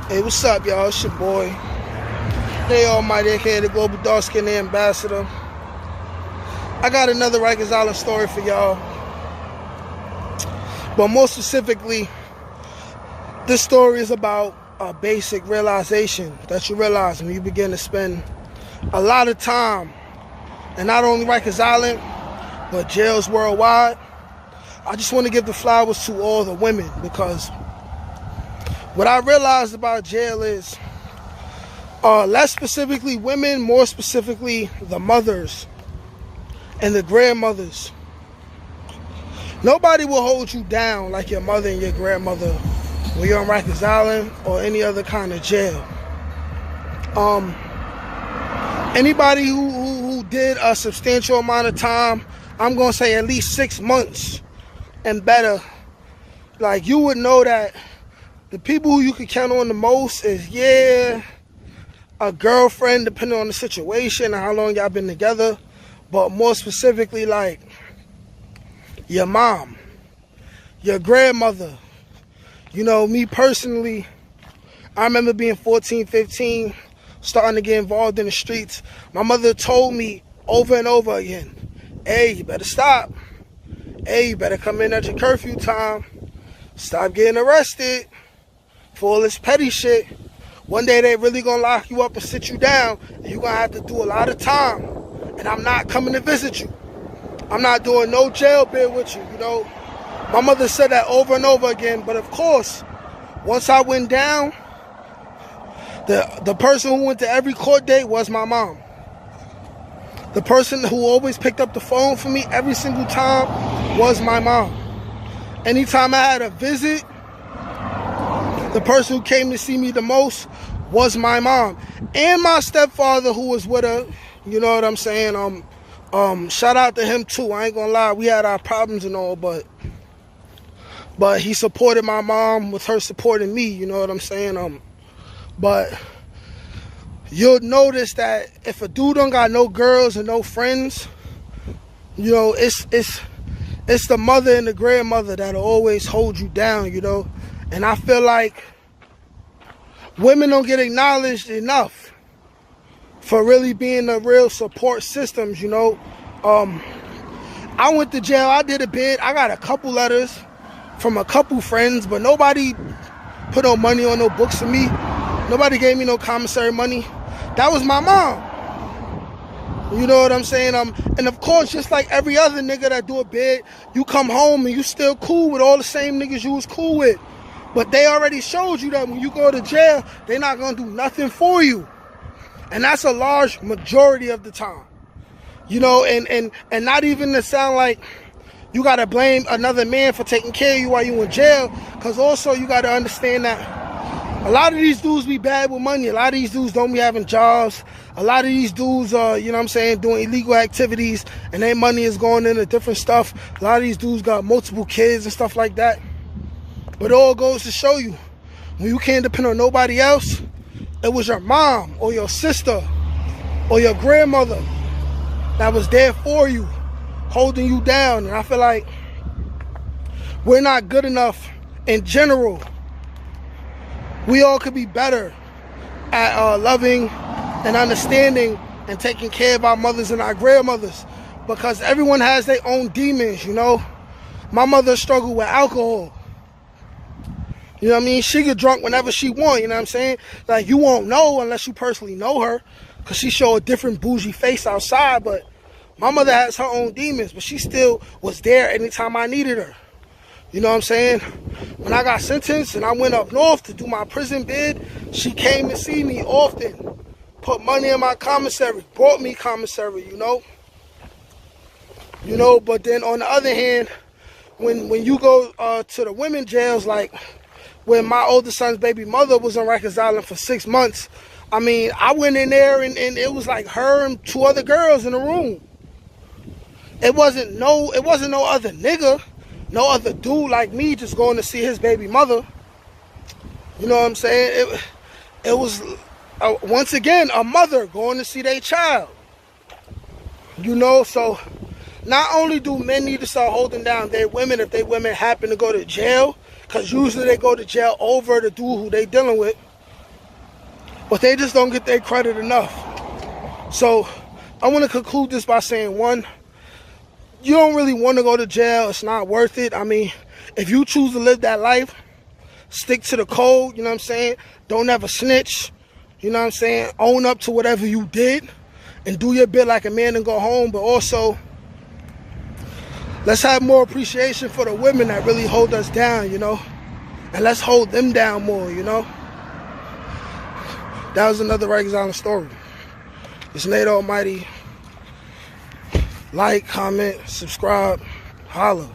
Hey, what's up, y'all? It's your boy, They Almighty, aka the Global Dark Skin Ambassador. I got another Rikers Island story for y'all. But more specifically, this story is about a basic realization that you realize when you begin to spend a lot of time in not only Rikers Island, but jails worldwide. I just want to give the flowers to all the women, because what I realized about jail is less specifically women, more specifically the mothers and the grandmothers. Nobody will hold you down like your mother and your grandmother when you're on Rikers Island or any other kind of jail. Anybody who did a substantial amount of time, I'm going to say at least 6 months and better, like, you would know that the people who you can count on the most is, a girlfriend, depending on the situation and how long y'all been together, but more specifically, like, your mom, your grandmother. You know, me personally, I remember being 14, 15, starting to get involved in the streets. My mother told me over and over again, hey, you better stop. Hey, you better come in at your curfew time. Stop getting arrested for all this petty shit. One day they really gonna lock you up and sit you down, and you're gonna have to do a lot of time. And I'm not coming to visit you. I'm not doing no jail bid with you, you know. My mother said that over and over again, but of course, once I went down, the person who went to every court date was my mom. The person who always picked up the phone for me every single time was my mom. Anytime I had a visit, the person who came to see me the most was my mom. And my stepfather, who was with her, you know what I'm saying? Shout out to him too. I ain't gonna lie, we had our problems and all, but he supported my mom with her supporting me, you know what I'm saying? But you'll notice that if a dude don't got no girls and no friends, you know, it's the mother and the grandmother that'll always hold you down, you know. And I feel like women don't get acknowledged enough for really being the real support systems, you know. I went to jail, I did a bid, I got a couple letters from a couple friends, but nobody put no money on no books for me. Nobody gave me no commissary money. That was my mom. You know what I'm saying? And of course, just like every other nigga that do a bid, you come home and you still cool with all the same niggas you was cool with. But they already showed you that when you go to jail, they're not gonna do nothing for you. And that's a large majority of the time. You know, and not even to sound like you gotta blame another man for taking care of you while you in jail, because also you gotta understand that a lot of these dudes be bad with money. A lot of these dudes don't be having jobs. A lot of these dudes are, you know what I'm saying, doing illegal activities, and their money is going into different stuff. A lot of these dudes got multiple kids and stuff like that. But it all goes to show you, when you can't depend on nobody else, it was your mom or your sister or your grandmother that was there for you, holding you down. And I feel like we're not good enough in general. We all could be better at loving and understanding and taking care of our mothers and our grandmothers, because everyone has their own demons, you know. My mother struggled with alcohol. You know what I mean? She get drunk whenever she want, you know what I'm saying? Like, you won't know unless you personally know her, because she show a different bougie face outside, but my mother has her own demons, but she still was there anytime I needed her. You know what I'm saying? When I got sentenced and I went up north to do my prison bid, she came to see me often, put money in my commissary, brought me commissary, you know? You know, but then on the other hand, when you go to the women jails, like when my older son's baby mother was on Rikers Island for 6 months, I mean, I went in there and it was like her and 2 other girls in the room. It wasn't no other nigga, no other dude like me just going to see his baby mother. You know what I'm saying? It was, once again, a mother going to see their child. You know, so not only do men need to start holding down their women if their women happen to go to jail, because usually they go to jail over the dude who they dealing with. but they just don't get their credit enough. So I want to conclude this by saying, one, you don't really want to go to jail. It's not worth it. I mean, if you choose to live that life, stick to the code, you know what I'm saying? Don't ever snitch, you know what I'm saying? Own up to whatever you did and do your bit like a man and go home. But also, let's have more appreciation for the women that really hold us down, you know? And let's hold them down more, you know? That was another Rikers Island story. It's Nate Almighty. Like, comment, subscribe, holla.